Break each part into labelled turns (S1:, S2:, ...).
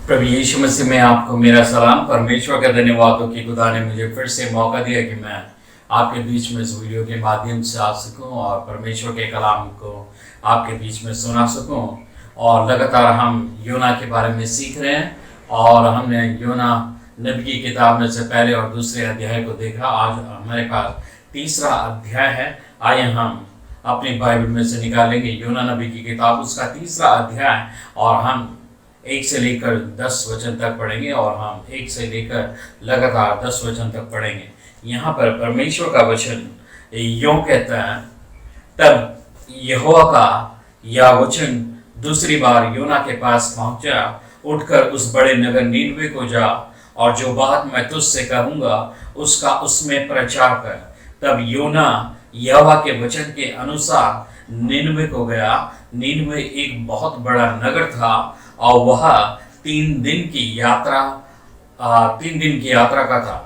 S1: प्रभु यीशु मसीह में आपको मेरा सलाम। परमेश्वर का धन्यवाद हो कि खुदा ने मुझे फिर से मौका दिया कि मैं आपके बीच में इस वीडियो के माध्यम से आ सकूं और परमेश्वर के कलाम को आपके बीच में सुना सकूं। और लगातार हम योना के बारे में सीख रहे हैं और हमने योना नबी की किताब में से पहले और दूसरे अध्याय को देखा। आज हमारे पास तीसरा अध्याय है। आइए हम अपनी बाइबल में से निकालेंगे योना नबी की किताब, उसका तीसरा अध्याय, और हम 1 से लेकर 10 वचन तक पढ़ेंगे और हम 1 से लेकर लगातार 10 वचन तक पढ़ेंगे। यहाँ पर परमेश्वर का वचन यों कहता है, तब यहोवा का यह वचन दूसरी बार योना के पास पहुंचा, उठकर उस बड़े नगर नीनवे को जा और जो बात मैं तुझसे कहूँगा उसका उसमें प्रचार कर। तब योना यहोवा के वचन के अनुसार नीनवे को गया। नीनवे एक बहुत बड़ा नगर था और वह 3 दिन की यात्रा का था।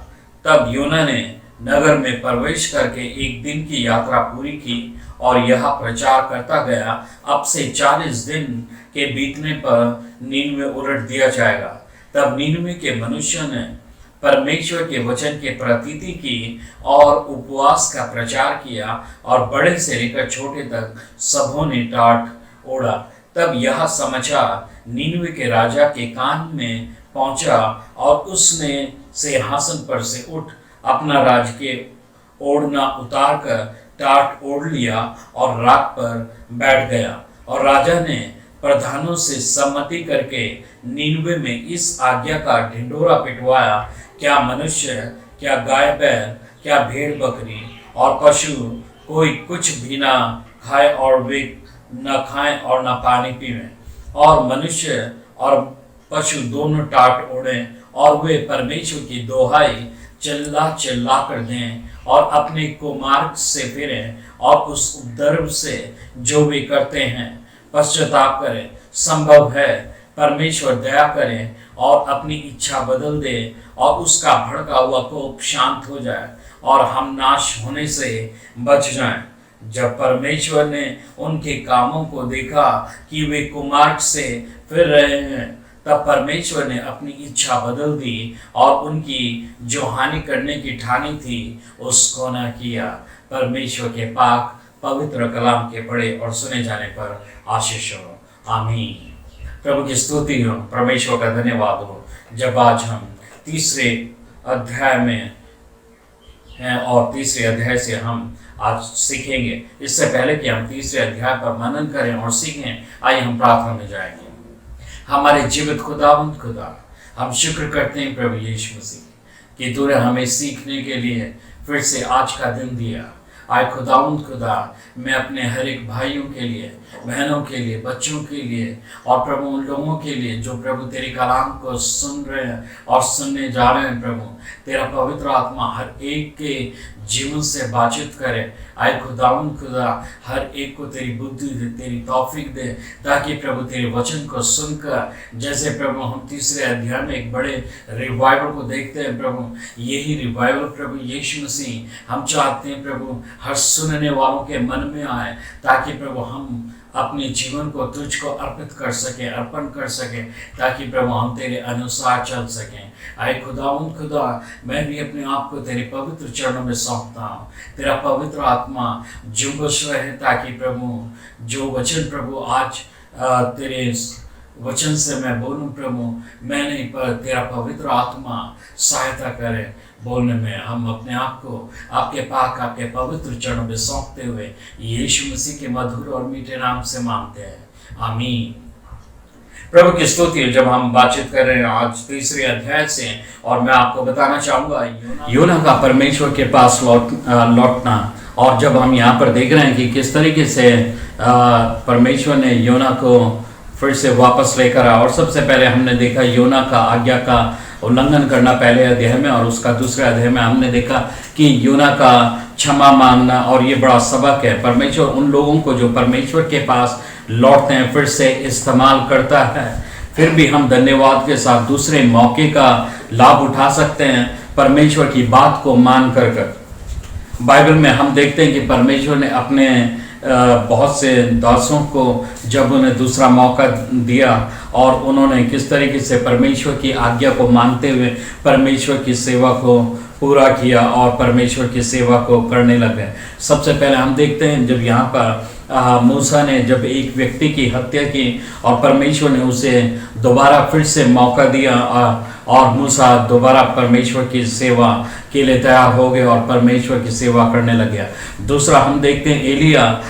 S1: तब योना ने नगर में प्रवेश करके 1 दिन की यात्रा पूरी की और यह प्रचार करता गया, अब से 40 दिन के बीतने पर नीनवे उलट दिया जाएगा। तब नीनवे के मनुष्यों ने परमेश्वर के वचन के प्रतीति की और उपवास का प्रचार किया और बड़े से लेकर छोटे तक सबों ने टाट ओढ़ा। तब यह समाचार नीनवे के राजा के कान में पहुंचा और उसने सिंहासन पर से उठ अपना राजकीय ओढ़ना उतार कर टाट ओढ़ लिया और राख पर बैठ गया। और राजा ने प्रधानों से सम्मति करके नीनवे में इस आज्ञा का ढिंढोरा पिटवाया, क्या मनुष्य, क्या गाय बैल, क्या भेड़ बकरी और पशु कोई कुछ भी ना खाए और वे न खाएं और न पानी पीवें, और मनुष्य और पशु दोनों टाट ओढ़ें और वे परमेश्वर की दोहाई चिल्ला चिल्ला कर दें और अपने कुमार्ग से फिरें और उस उपद्रव से जो वे करते हैं पश्चाताप करें। संभव है परमेश्वर दया करें और अपनी इच्छा बदल दे और उसका भड़का हुआ कोप शांत हो जाए और हम नाश होने से बच जाएं। जब परमेश्वर ने उनके कामों को देखा कि वे कुमार्ग से फिर रहे हैं, तब परमेश्वर ने अपनी इच्छा बदल दी और उनकी जो हानि करने की ठानी थी उसको न किया। परमेश्वर के पाक पवित्र कलाम के पढ़े और सुने जाने पर आशीष हो। आमीन। प्रभु की स्तुति हो, परमेश्वर का धन्यवाद हो जब आज हम तीसरे अध्याय में हैं और तीसरे अध्याय से हम आज सीखेंगे। इससे पहले कि हम तीसरे अध्याय पर मनन करें और सीखें, आइए हम प्रार्थना में जाएंगे। हमारे जीवित खुदावंद खुदा, हम शुक्र करते हैं प्रभु यीशु मसीह कि तूने हमें सीखने के लिए फिर से आज का दिन दिया। आए खुदावंद खुदा, मैं अपने हर एक भाइयों के लिए, बहनों के लिए, बच्चों के लिए और प्रभु उन लोगों के लिए जो प्रभु तेरे कलाम को सुन रहे हैं और सुनने जा रहे हैं, प्रभु तेरा पवित्र आत्मा हर एक के जीवन से बातचीत करे। आए खुदावंद खुदा, हर एक को तेरी बुद्धि दे, तेरी तौफीक दे, ताकि प्रभु तेरे वचन को सुनकर, जैसे प्रभु हम तीसरे अध्याय में एक बड़े रिवाइवल को देखते हैं, प्रभु यही रिवाइवल प्रभु यीशु मसीह हम चाहते हैं प्रभु हर सुनने वालों के मन में आए, ताकि प्रभु हम अपने जीवन को तुझको अर्पित कर सकें, अर्पण कर सकें, ताकि प्रभु हम तेरे अनुसार चल सकें। आए खुदावंद खुदा, मैं भी अपने आप को तेरे पवित्र चरणों में सौंपता हूँ। तेरा पवित्र आत्मा जुम्बश रहे, ताकि प्रभु जो वचन प्रभु आज तेरे वचन से मैं बोलूँ प्रभु, मैं नहीं पर तेरा पवित्र आत्मा सहायता करे बोलने में। हम अपने आप को आपके पाक, आपके पवित्र चरणों में सौंपते हुए यीशु मसीह के मधुर और मीठे नाम से मांगते हैं, आमीन। प्रभु की स्तुति। जब हम बातचीत कर रहे हैं आज तीसरे अध्याय से, और मैं आपको बताना चाहूँगा योना का परमेश्वर के पास लौटना। और जब हम यहाँ पर देख रहे हैं कि किस तरीके से परमेश्वर ने योना को फिर से वापस लेकर आया, और सबसे पहले हमने देखा योना का आज्ञा का उल्लंघन करना पहले अध्याय में, और उसका दूसरे अध्याय में हमने देखा कि योना का क्षमा मांगना। और ये बड़ा सबक है। परमेश्वर उन लोगों को जो परमेश्वर के पास लौटते हैं फिर से इस्तेमाल करता है। फिर भी हम धन्यवाद के साथ दूसरे मौके का लाभ उठा सकते हैं परमेश्वर की बात को मान कर। बाइबल में हम देखते हैं कि परमेश्वर ने अपने बहुत से दासों को जब उन्हें दूसरा मौका दिया और उन्होंने किस तरीके से परमेश्वर की आज्ञा को मानते हुए परमेश्वर की सेवा को पूरा किया और परमेश्वर की सेवा को करने लगे। सबसे पहले हम देखते हैं जब यहाँ पर मूसा ने जब एक व्यक्ति की हत्या की और परमेश्वर ने उसे दोबारा फिर से मौका दिया और मूसा दोबारा परमेश्वर की सेवा के लिए तैयार हो गए और परमेश्वर की सेवा करने लगे। दूसरा हम देखते हैं एलिया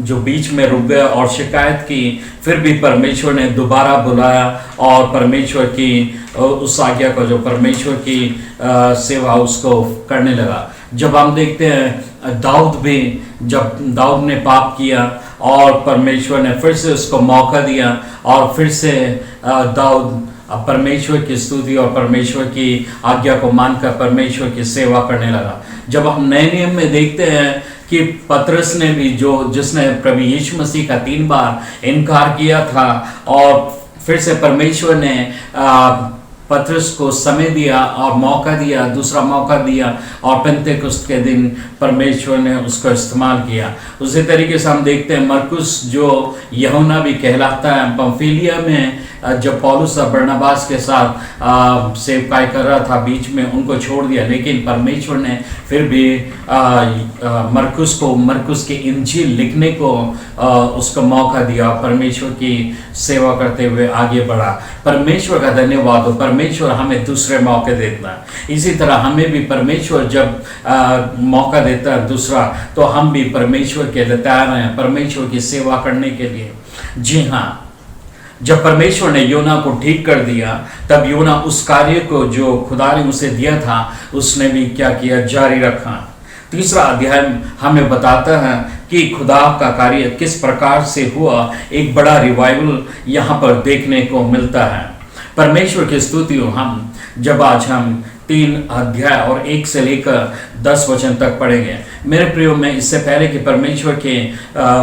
S1: जो बीच में रुक गया और शिकायत की, फिर भी परमेश्वर ने दोबारा बुलाया और परमेश्वर की उस आज्ञा को जो परमेश्वर की सेवा उसको करने लगा। जब हम देखते हैं दाऊद भी, जब दाऊद ने पाप किया और परमेश्वर ने फिर से उसको मौका दिया और फिर से दाऊद परमेश्वर की स्तुति और परमेश्वर की आज्ञा को मानकर परमेश्वर की सेवा करने लगा। जब हम नए नियम में देखते हैं कि पतरस ने भी जिसने प्रभु यीशु मसीह का 3 बार इनकार किया था और फिर से परमेश्वर ने पतरस को समय दिया और मौका दिया, दूसरा मौका दिया और पेंतेकुस्त के दिन परमेश्वर ने उसको इस्तेमाल किया। उसी तरीके से हम देखते हैं मरकुस जो यूहन्ना भी कहलाता है, पंफिलिया में जब पौलुस और बरनबास के साथ सेवकाई कर रहा था, बीच में उनको छोड़ दिया, लेकिन परमेश्वर ने फिर भी मरकुस की इंजील लिखने को उसको मौका दिया, परमेश्वर की सेवा करते हुए आगे बढ़ा। परमेश्वर का धन्यवाद हो, परमेश्वर हमें दूसरे मौके देता है। इसी तरह हमें भी परमेश्वर जब मौका देता है दूसरा, तो हम भी परमेश्वर के लिए तैयार हैं परमेश्वर की सेवा करने के लिए। जी हाँ, जब परमेश्वर ने योना को ठीक कर दिया, तब योना उस कार्य को जो खुदा ने उसे दिया था उसने भी क्या किया, जारी रखा। तीसरा अध्याय हमें बताता है कि खुदा का कार्य किस प्रकार से हुआ। एक बड़ा रिवाइवल यहाँ पर देखने को मिलता है। परमेश्वर की स्तुति हो। आज हम 3 अध्याय और 1 से लेकर 10 वचन तक पढ़ेंगे। मेरे प्रियो, मैं इससे पहले कि परमेश्वर के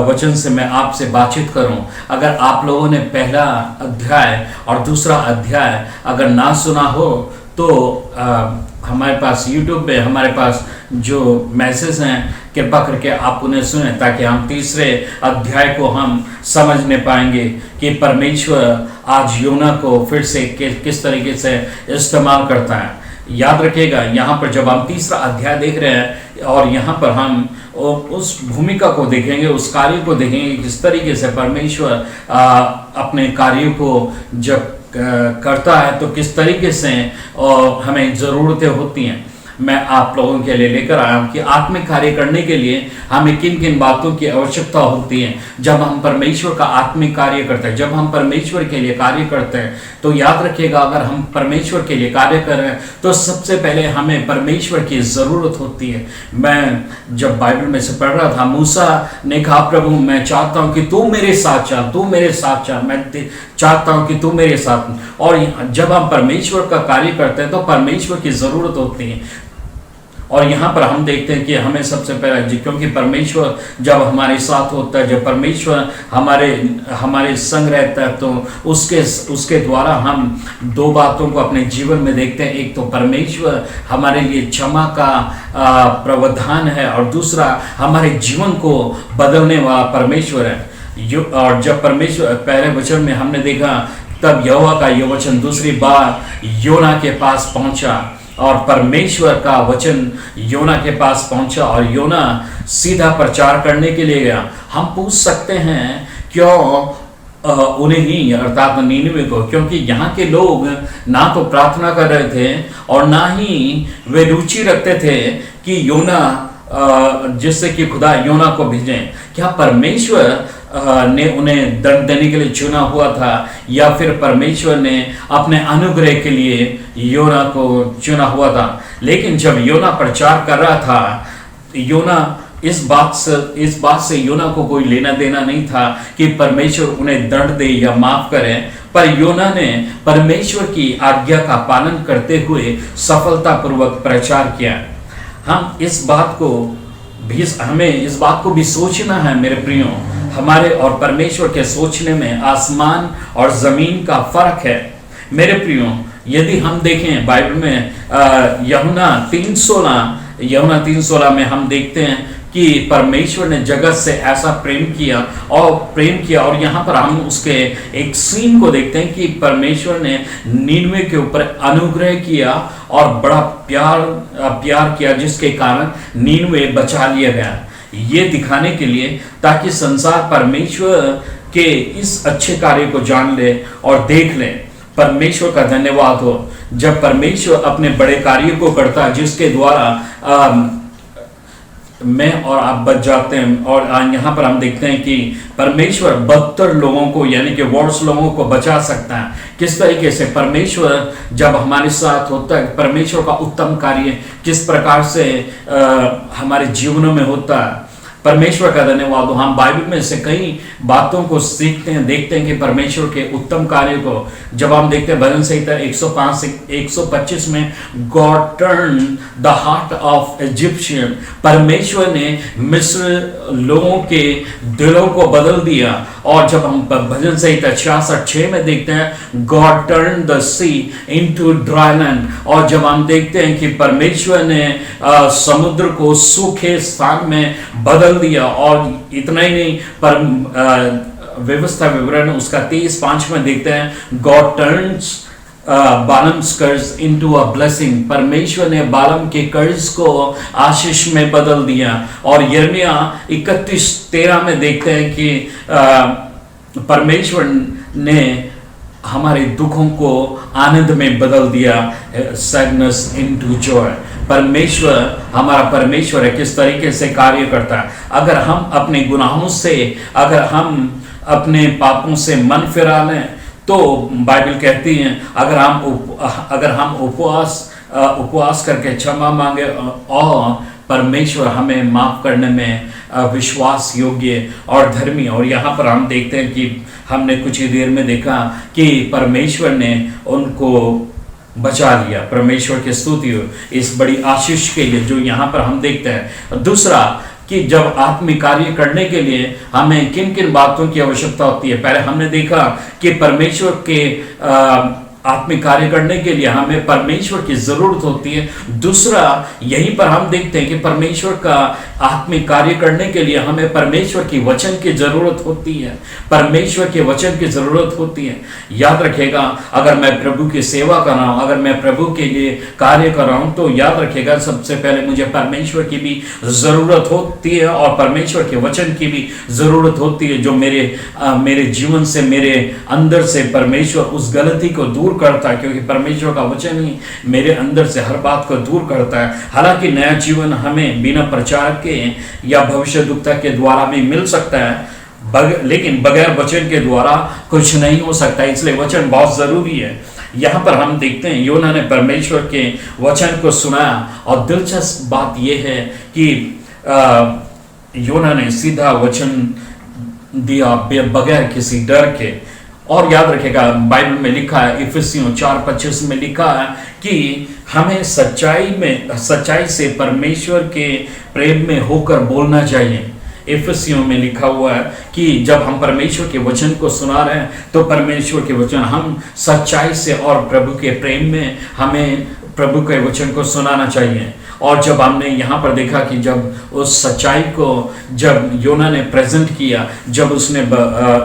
S1: वचन से मैं आपसे बातचीत करूं, अगर आप लोगों ने पहला अध्याय और दूसरा अध्याय अगर ना सुना हो तो हमारे पास यूट्यूब पे हमारे पास जो मैसेज हैं, कृपा करके आप उन्हें सुनें ताकि हम तीसरे अध्याय को हम समझने पाएंगे कि परमेश्वर आज योना को फिर से किस तरीके से इस्तेमाल करता है। याद रखिएगा, यहाँ पर जब हम तीसरा अध्याय देख रहे हैं और यहाँ पर हम उस भूमिका को देखेंगे, उस कार्य को देखेंगे किस तरीके से परमेश्वर अपने कार्यों को जब करता है तो किस तरीके से हमें ज़रूरतें होती हैं। मैं आप लोगों के लिए लेकर आया हूँ कि आत्मिक कार्य करने के लिए हमें किन किन बातों की आवश्यकता होती है। जब हम परमेश्वर का आत्मिक कार्य करते हैं, जब हम परमेश्वर के लिए कार्य करते हैं, तो याद रखिएगा, अगर हम परमेश्वर के लिए कार्य कर रहे हैं तो सबसे पहले हमें परमेश्वर की ज़रूरत होती है। मैं जब बाइबल में से पढ़ रहा था, मूसा ने कहा, प्रभु मैं चाहता हूँ कि तू मेरे साथ चल, तू मेरे साथ चल, मैं चाहता हूँ कि तू मेरे साथ। और जब हम परमेश्वर का कार्य करते हैं तो परमेश्वर की ज़रूरत होती है। और यहाँ पर हम देखते हैं कि हमें सबसे पहले, क्योंकि परमेश्वर जब हमारे साथ होता है, जब परमेश्वर हमारे संग रहता है, तो उसके द्वारा हम 2 बातों को अपने जीवन में देखते हैं। एक तो परमेश्वर हमारे लिए क्षमा का प्रावधान है और दूसरा हमारे जीवन को बदलने वाला परमेश्वर है। और जब परमेश्वर, पहले वचन में हमने देखा, तब यहोवा का यह वचन दूसरी बार योना के पास पहुंचा और परमेश्वर का वचन योना के पास पहुंचा और योना सीधा प्रचार करने के लिए गया। हम पूछ सकते हैं क्यों उन्हें ही, अर्थात नीनवे को, क्योंकि यहाँ के लोग ना तो प्रार्थना कर रहे थे और ना ही वे रुचि रखते थे कि योना, जिससे कि खुदा योना को भेजें। क्या परमेश्वर ने उन्हें दंड देने के लिए चुना हुआ था या फिर परमेश्वर ने अपने अनुग्रह के लिए योना को चुना हुआ था? लेकिन जब योना प्रचार कर रहा था, योना इस बात से योना को कोई लेना देना नहीं था कि परमेश्वर उन्हें दंड दे या माफ करे, पर योना ने परमेश्वर की आज्ञा का पालन करते हुए सफलतापूर्वक प्रचार किया। हमें इस बात को भी सोचना है मेरे प्रियो। हमारे और परमेश्वर के सोचने में आसमान और जमीन का फर्क है मेरे प्रियो। यदि हम देखें बाइबल में यूहन्ना 3:16 में हम देखते हैं कि परमेश्वर ने जगत से ऐसा प्रेम किया और यहाँ पर हम उसके एक सीन को देखते हैं कि परमेश्वर ने नीनवे के ऊपर अनुग्रह किया और बड़ा प्यार किया, जिसके कारण नीनवे बचा लिया गया। ये दिखाने के लिए ताकि संसार परमेश्वर के इस अच्छे कार्य को जान ले और देख ले। परमेश्वर का धन्यवाद हो जब परमेश्वर अपने बड़े कार्य को करता है, जिसके द्वारा मैं और आप बच जाते हैं। और यहाँ पर हम देखते हैं कि परमेश्वर 72 लोगों को यानी कि वर्ष लोगों को बचा सकता है। किस तरीके से परमेश्वर जब हमारे साथ होता है, परमेश्वर का उत्तम कार्य किस प्रकार से हमारे जीवनों में होता है। परमेश्वर का धन्यवाद हो। हम बाइबल में से कई बातों को सीखते हैं, देखते हैं कि परमेश्वर के उत्तम कार्य को जब हम देखते हैं भजन संहिता 105 से 125 में, God turn the heart of Egyptian, परमेश्वर ने मिस्र लोगों के दिलों को बदल दिया। और जब हम भजन संहिता 66:6 में देखते हैं, God turn the sea into dry land, और जब हम देखते हैं कि परमेश्वर ने समुद्र को सूखे स्थान में बदल दिया। और इतना ही नहीं, पर व्यवस्था विवरण उसका 23:5 में देखते हैं, गॉड टर्न्स बालम्स कर्ज इनटू अ ब्लेसिंग, परमेश्वर ने बालम के कर्ज को आशीष में बदल दिया। और यिर्मयाह 31:13 में देखते हैं कि परमेश्वर ने हमारे दुखों को आनंद में बदल दिया, सैडनेस इनटू जॉय। परमेश्वर हमारा परमेश्वर है, किस तरीके से कार्य करता है। अगर हम अपने गुनाहों से, अगर हम अपने पापों से मन फिरा लें, तो बाइबल कहती है अगर हम उपवास करके क्षमा मांगे और परमेश्वर हमें माफ करने में विश्वास योग्य और धर्मी। और यहाँ पर हम देखते हैं कि हमने कुछ ही देर में देखा कि परमेश्वर ने उनको बचा लिया। परमेश्वर की स्तुति हो इस बड़ी आशीष के लिए जो यहाँ पर हम देखते हैं। दूसरा कि जब आत्मिक कार्य करने के लिए हमें किन किन बातों की आवश्यकता होती है। पहले हमने देखा कि परमेश्वर के आत्मिक कार्य करने के लिए हमें परमेश्वर की जरूरत होती है। दूसरा यहीं पर हम देखते हैं कि परमेश्वर का आत्मिक कार्य करने के लिए हमें परमेश्वर की वचन की जरूरत होती है। परमेश्वर के वचन की जरूरत होती है। याद रखेगा, अगर मैं प्रभु की सेवा कर रहा हूं, अगर मैं प्रभु के लिए कार्य कर रहा हूं, तो याद रखेगा सबसे पहले मुझे परमेश्वर की भी जरूरत होती है और परमेश्वर के वचन की भी जरूरत होती है, जो मेरे जीवन से, मेरे अंदर से परमेश्वर उस गलती को दूर करता है, क्योंकि परमेश्वर का वचन ही मेरे अंदर से हर बात को दूर करता है। हालांकि नया जीवन हमें बिना प्रचार के या भविष्यद्वक्ता के द्वारा भी मिल सकता है, लेकिन बगैर वचन के द्वारा कुछ नहीं हो सकता। इसलिए वचन बहुत जरूरी है। यहाँ पर हम देखते हैं योना ने परमेश्वर के वचन को सुनाया, और दिलचस्प बात यह है कि योना ने सीधा वचन दिया बगैर किसी डर के। और याद रखेगा, बाइबल में लिखा है, इफिसियों 4:25 में लिखा है कि हमें सच्चाई से परमेश्वर के प्रेम में होकर बोलना चाहिए। इफिसियों में लिखा हुआ है कि जब हम परमेश्वर के वचन को सुना रहे हैं, तो परमेश्वर के वचन हम सच्चाई से और प्रभु के प्रेम में हमें प्रभु के वचन को सुनाना चाहिए। और जब हमने यहाँ पर देखा कि जब उस सच्चाई को जब योना ने प्रेजेंट किया, जब उसने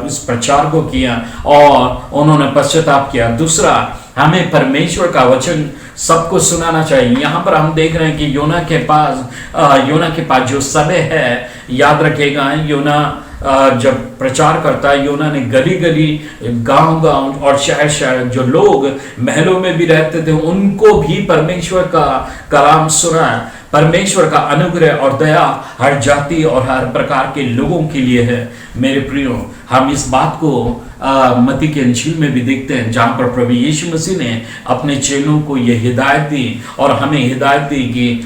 S1: उस प्रचार को किया और उन्होंने पश्चाताप किया। दूसरा, हमें परमेश्वर का वचन सबको सुनाना चाहिए। यहाँ पर हम देख रहे हैं कि योना के पास जो समय है, याद रखेगा, योना जब प्रचार करता है, योना ने गली गली, गांव और शहर शहर जो लोग महलों में भी रहते थे, उनको भी परमेश्वर का कलाम सुना। परमेश्वर का अनुग्रह और दया हर जाति और हर प्रकार के लोगों के लिए है। मेरे प्रियो, हम इस बात को मत्ती के इंजील में भी देखते हैं, जहाँ पर प्रभु यीशु मसीह ने अपने चेलों को यह हिदायत दी और हमें हिदायत दी कि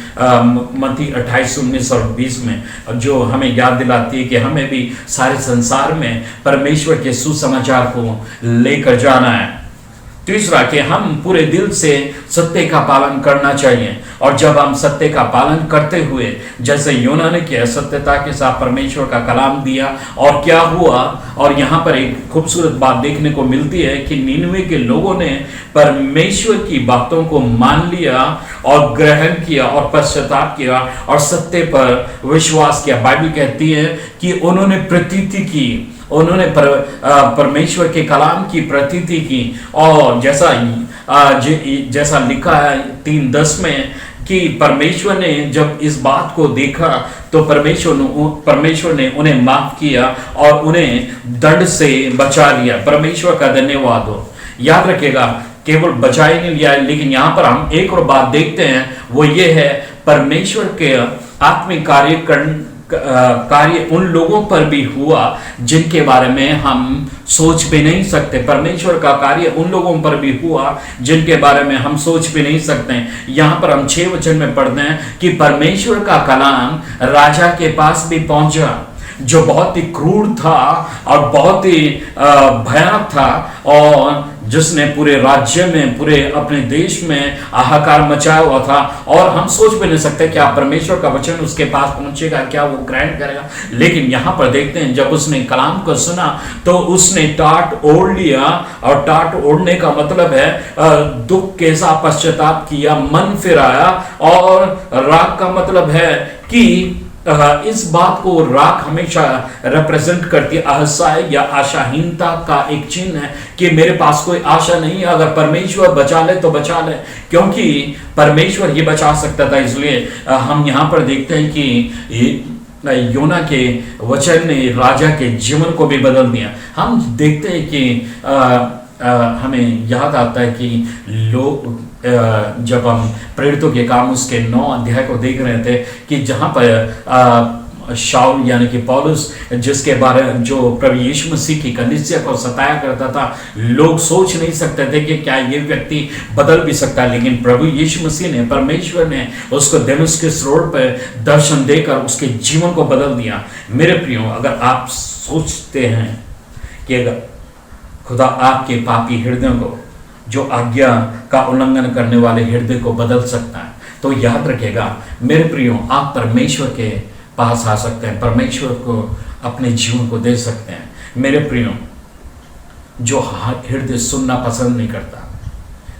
S1: मत्ती 28, 19 और 20 में, जो हमें याद दिलाती है कि हमें भी सारे संसार में परमेश्वर के सुसमाचार को लेकर जाना है। तीसरा कि हम पूरे दिल से सत्य का पालन करना चाहिए, और जब हम सत्य का पालन करते हुए जैसे योना ने किया, सत्यता के साथ परमेश्वर का कलाम दिया, और क्या हुआ। और यहाँ पर एक खूबसूरत बात देखने को मिलती है कि निनवे के लोगों ने परमेश्वर की बातों को मान लिया और ग्रहण किया और पश्चाताप किया और सत्य पर विश्वास किया। बाइबल कहती है कि उन्होंने प्रतीति की, उन्होंने परमेश्वर के कलाम की प्रतीति की, और जैसा लिखा है 3:10 में कि परमेश्वर ने जब इस बात को देखा तो परमेश्वर ने उन्हें माफ किया और उन्हें दंड से बचा लिया। परमेश्वर का धन्यवाद हो। याद रखिएगा, केवल बचा ही नहीं लिया, लेकिन यहाँ पर हम एक और बात देखते हैं, वो ये है परमेश्वर के आत्मिक कार्य उन लोगों पर भी हुआ जिनके बारे में हम सोच भी नहीं सकते। परमेश्वर का कार्य उन लोगों पर भी हुआ जिनके बारे में हम सोच भी नहीं सकते। यहाँ पर हम 6 वचन में पढ़ते हैं कि परमेश्वर का कलाम राजा के पास भी पहुंचा, जो बहुत ही क्रूर था और बहुत ही भयानक था, और जिसने पूरे राज्य में, पूरे अपने देश में हाहाकार मचाया हुआ था। और हम सोच भी नहीं सकते क्या परमेश्वर का वचन उसके पास पहुंचेगा, क्या वो ग्रहण करेगा। लेकिन यहाँ पर देखते हैं, जब उसने कलाम को सुना तो उसने टाट ओढ़ लिया, और टाट ओढ़ने का मतलब है दुख के साथ पश्चाताप किया, मन फिराया। और राग का मतलब है कि इस बात को राख हमेशा रिप्रेजेंट करती है असहाय या आशाहीनता का एक चिन्ह है कि मेरे पास कोई आशा नहीं है, अगर परमेश्वर बचा ले तो बचा ले, क्योंकि परमेश्वर ही बचा सकता था। इसलिए हम यहाँ पर देखते हैं कि योना के वचन ने राजा के जीवन को भी बदल दिया। हम देखते हैं कि हमें याद आता है कि लोग जब हम प्रेरितों के काम उसके 9 अध्याय को देख रहे थे कि जहाँ पर शाऊल यानी कि पौलुस, जिसके बारे जो प्रभु यीशु मसीह की कलीसिया को सताया करता था, लोग सोच नहीं सकते थे कि क्या ये व्यक्ति बदल भी सकता है। लेकिन प्रभु यीशु मसीह ने, परमेश्वर ने उसको दमिश्क रोड पर दर्शन देकर उसके जीवन को बदल दिया। मेरे प्रियो, अगर आप सोचते हैं कि अगर खुदा आपके पापी हृदयों को, जो आज्ञा का उल्लंघन करने वाले हृदय को बदल सकता है, तो याद रखिएगा मेरे प्रियो, आप परमेश्वर के पास आ सकते हैं, परमेश्वर को अपने जीवन को दे सकते हैं। मेरे प्रियो, जो हृदय सुनना पसंद नहीं करता,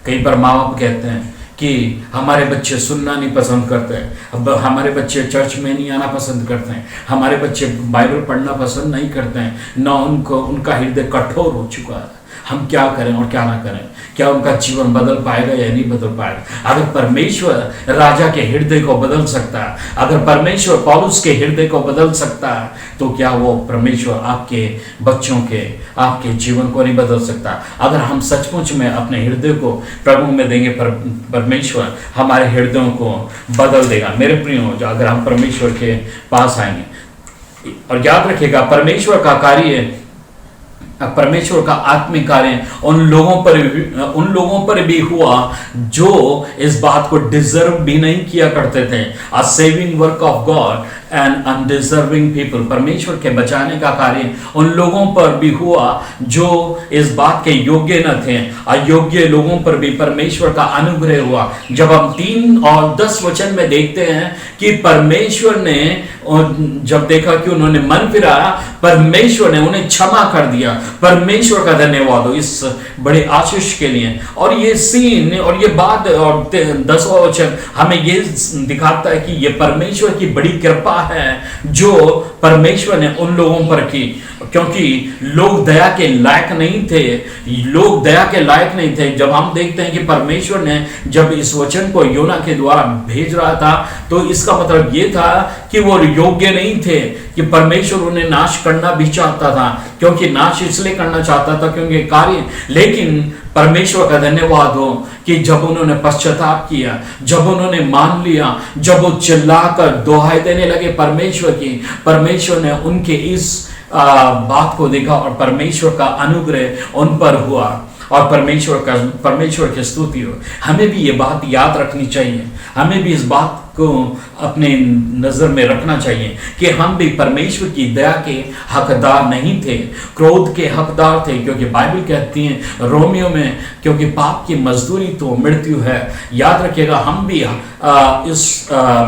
S1: कई बार माँ बाप कहते हैं कि हमारे बच्चे सुनना नहीं पसंद करते, अब हमारे बच्चे चर्च में नहीं आना पसंद करते हैं, हमारे बच्चे बाइबल पढ़ना पसंद नहीं करते हैं, ना उनका हृदय कठोर हो चुका है। हम क्या करें और क्या ना करें, क्या उनका जीवन बदल पाएगा या नहीं बदल पाएगा। अगर परमेश्वर राजा के हृदय को बदल सकता है, अगर परमेश्वर पौलुस के हृदय को बदल सकता है, तो क्या वो परमेश्वर आपके बच्चों के, आपके जीवन को नहीं बदल सकता। अगर हम सचमुच में अपने हृदय को प्रभु में देंगे, परमेश्वर हमारे हृदयों को बदल देगा। मेरे प्रियो, अगर हम परमेश्वर के पास आएंगे, और याद रखिएगा परमेश्वर का कार्य, परमेश्वर का आत्मिक कार्य उन लोगों पर भी हुआ जो इस बात को डिजर्व भी नहीं किया करते थे। A saving work of God and undeserving people, परमेश्वर के बचाने का कार्य उन लोगों पर भी हुआ जो इस बात के योग्य न थे। अयोग्य लोगों पर भी परमेश्वर का अनुग्रह हुआ। जब हम 3 और 10 वचन में देखते हैं कि परमेश्वर ने जब देखा कि उन्होंने मन फिराया, परमेश्वर ने उन्हें क्षमा कर दिया। परमेश्वर का धन्यवाद हो इस बड़े आशीष के लिए। और ये सीन और ये बात और 10वां वचन हमें ये दिखाता है कि ये परमेश्वर की बड़ी कृपा है जो परमेश्वर ने उन लोगों पर की, क्योंकि लोग दया के लायक नहीं थे, लोग दया के लायक नहीं थे। जब हम देखते हैं कि परमेश्वर ने जब इस वचन को योना के द्वारा भेज रहा था, तो इसका मतलब ये था कि वो योग्य नहीं थे, कि परमेश्वर उन्हें नाश करना भी चाहता था, क्योंकि नाश इसलिए करना चाहता था क्योंकि कार्य, लेकिन परमेश्वर का धन्यवाद हो कि जब उन्होंने पश्चाताप किया, जब उन्होंने मान लिया, जब वो चिल्लाकर दोहाई देने लगे परमेश्वर की, परमेश्वर ने उनके इस बात को देखा और परमेश्वर का अनुग्रह उन पर हुआ और परमेश्वर की स्तुति हो। हमें भी ये बात याद रखनी चाहिए, हमें भी इस बात को अपने नजर में रखना चाहिए कि हम भी परमेश्वर की दया के हकदार नहीं थे, क्रोध के हकदार थे, क्योंकि बाइबल कहती है रोमियो में, क्योंकि पाप की मजदूरी तो मृत्यु है। याद रखिएगा, हम भी इस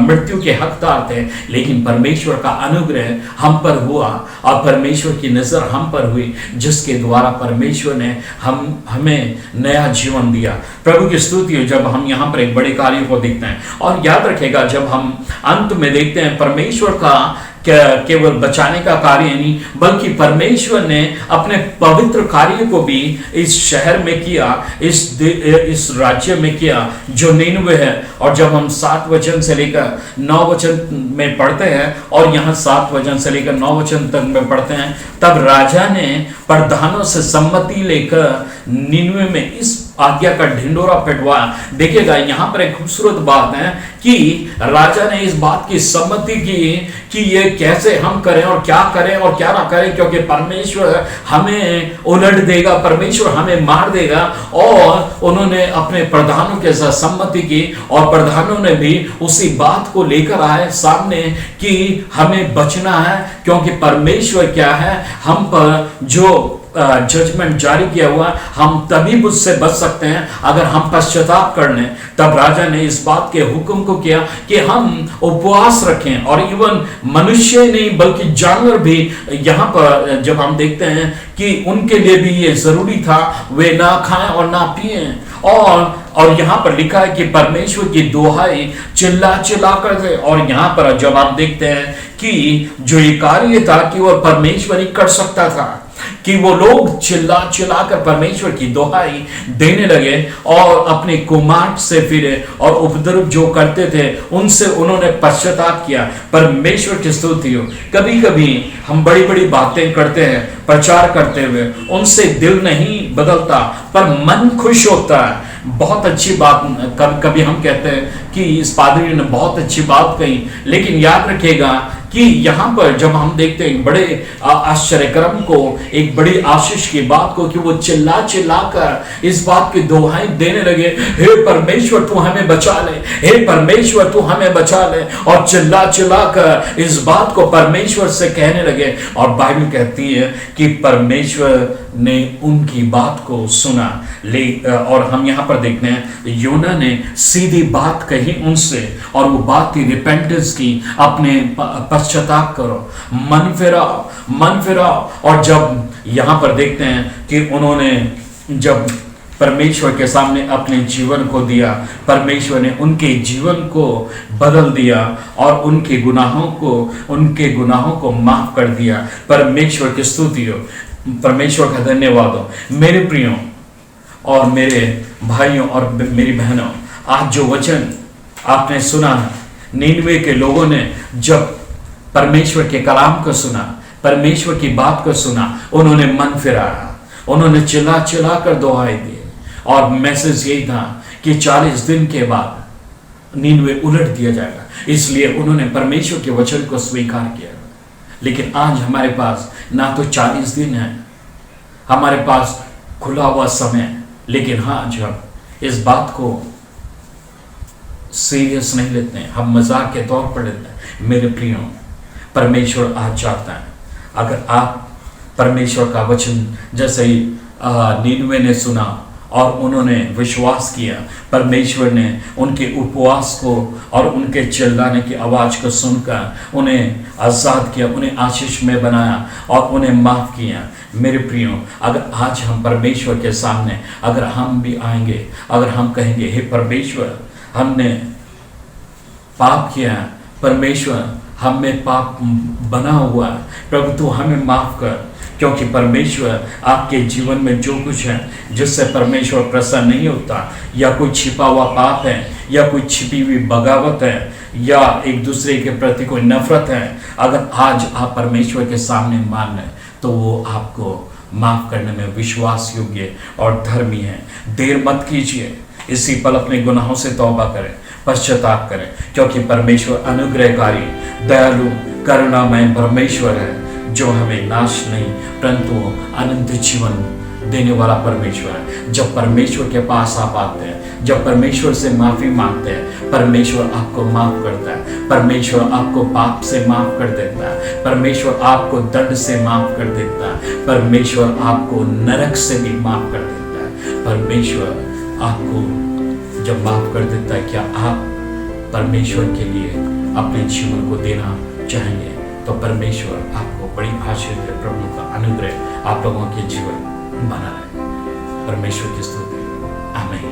S1: मृत्यु के हकदार थे, लेकिन परमेश्वर का अनुग्रह हम पर हुआ और परमेश्वर की नजर हम पर हुई, जिसके द्वारा परमेश्वर ने हमें नया जीवन दिया। प्रभु की स्तुति हो। जब हम यहाँ पर एक बड़े कार्य को देखते हैं, और याद रखेगा जब हम अंत में देखते हैं परमेश्वर का केवल बचाने का कार्य नहीं, बल्कि परमेश्वर ने अपने पवित्र कार्य को भी इस शहर में किया, इस राज्य में किया जो नीनवे है। और जब हम 7 वचन से लेकर 9 वचन में पढ़ते हैं, और यहाँ 7 वचन से लेकर 9 वचन तक में पढ़ते हैं, तब राजा ने प्रधानों से सम्मति लेकर नीनवे में इस आज्ञा का ढिंडोरा पिटवाया। देखिएगा यहाँ पर एक खूबसूरत बात है कि राजा ने इस बात की सम्मति की कि ये कैसे हम करें और क्या करें और क्या ना करें, क्योंकि परमेश्वर हमें उलट देगा, परमेश्वर हमें मार देगा। और उन्होंने अपने प्रधानों के साथ सम्मति की, और प्रधानों ने भी उसी बात को लेकर आए सामने कि हमें बचना है, क्योंकि परमेश्वर क्या है, हम पर जो जजमेंट जारी किया हुआ, हम तभी उससे बच सकते हैं अगर हम पश्चाताप कर लें। तब राजा ने इस बात के हुक्म को किया कि हम उपवास रखें, और इवन मनुष्य नहीं बल्कि जानवर भी यहाँ पर जब हम देखते हैं कि उनके लिए भी ये जरूरी था, वे ना खाएं और ना पिएं। और यहाँ पर लिखा है कि परमेश्वर की दोहाई चिल्ला चिल्ला कर दे। और यहाँ पर जब आप देखते हैं कि जो ये कार्य था कि वह परमेश्वर ही कर सकता था, कि वो लोग चिल्ला चिल्ला कर परमेश्वर की दोहाई देने लगे और अपने कुमार्ट से फिरे, और उपद्रव जो करते थे उनसे उन्होंने पश्चाताप किया। परमेश्वर की स्तुति हो। कभी कभी हम बड़ी बड़ी बातें करते हैं प्रचार करते हुए, उनसे दिल नहीं बदलता पर मन खुश होता है। बहुत अच्छी बात, कभी हम कहते हैं कि इस पादरी ने बहुत अच्छी बात कही, लेकिन याद रखिएगा कि यहाँ पर जब हम देखते हैं बड़े आश्चर्यक्रम को, एक बड़ी आशीष की बात को, कि वो चिल्ला चिल्ला कर इस बात की दोहाई देने लगे, हे परमेश्वर तू हमें बचा ले, हे परमेश्वर तू हमें बचा ले, और चिल्ला चिल्ला कर इस बात को परमेश्वर से कहने लगे। और बाइबल कहती है कि परमेश्वर ने उनकी बात को सुना। और हम यहाँ पर देखते हैं योना ने सीधी बात कही उनसे, और वो बात थी रिपेंटेंस की, अपने पश्चाताप करो, मन फिराओ। और जब यहाँ पर देखते हैं कि उन्होंने जब परमेश्वर के सामने अपने जीवन को दिया, परमेश्वर ने उनके जीवन को बदल दिया और उनके गुनाहों को माफ कर दिया। परमेश्वर की स्तुति हो, परमेश्वर का धन्यवाद हो। मेरे प्रियो और मेरे भाइयों और मेरी बहनों, आज जो वचन आपने सुना, नीनवे के लोगों ने जब परमेश्वर के कलाम को सुना, परमेश्वर की बात को सुना, उन्होंने मन फिराया, उन्होंने चिल्ला चिल्ला कर दुहाई दी। और मैसेज यही था कि 40 दिन के बाद नीनवे उलट दिया जाएगा, इसलिए उन्होंने परमेश्वर के वचन को स्वीकार किया। लेकिन आज हमारे पास ना तो 40 दिन है, हमारे पास खुला हुआ समय, लेकिन हाँ, जब इस बात को सीरियस नहीं लेते हैं, हम मजाक के तौर पर लेते हैं। मेरे प्रियो, परमेश्वर आज चाहता है, अगर आप परमेश्वर का वचन जैसे ही नीनवे ने सुना और उन्होंने विश्वास किया, परमेश्वर ने उनके उपवास को और उनके चिल्लाने की आवाज़ को सुनकर उन्हें आज़ाद किया, उन्हें आशीष में बनाया और उन्हें माफ़ किया। मेरे प्रियो, अगर आज हम परमेश्वर के सामने अगर हम भी आएंगे, अगर हम कहेंगे हे परमेश्वर हमने पाप किया, परमेश्वर हम में पाप बना हुआ है, प्रभु तू हमें माफ़ कर, क्योंकि परमेश्वर आपके जीवन में जो कुछ है जिससे परमेश्वर प्रसन्न नहीं होता, या कोई छिपा हुआ पाप है, या कोई छिपी हुई बगावत है, या एक दूसरे के प्रति कोई नफरत है, अगर आज आप परमेश्वर के सामने मान लें तो वो आपको माफ़ करने में विश्वास योग्य और धर्मी है। देर मत कीजिए, इसी पल अपने गुनाहों से तौबा करें, पश्चाताप करें, क्योंकि परमेश्वर अनुग्रहकारी, दयालु, करुणामय परमेश्वर है, जो हमें नाश नहीं परंतु अनंत जीवन देने वाला परमेश्वर है। जब परमेश्वर के पास आप आते हैं, जब परमेश्वर से माफी मांगते हैं, परमेश्वर आपको माफ करता है। परमेश्वर आपको पाप से माफ कर देता है। परमेश्वर आपको दंड से माफ कर देता है। परमेश्वर आपको नरक से भी माफ कर देता है। परमेश्वर आपको जब माफ कर देता है, क्या आप परमेश्वर के लिए अपने जीवन को देना चाहेंगे? तो परमेश्वर आपको बड़ी भाषा दे, प्रभु का अनुग्रह आप लोगों के जीवन बना रहे। परमेश्वर की स्तुति। आमीन।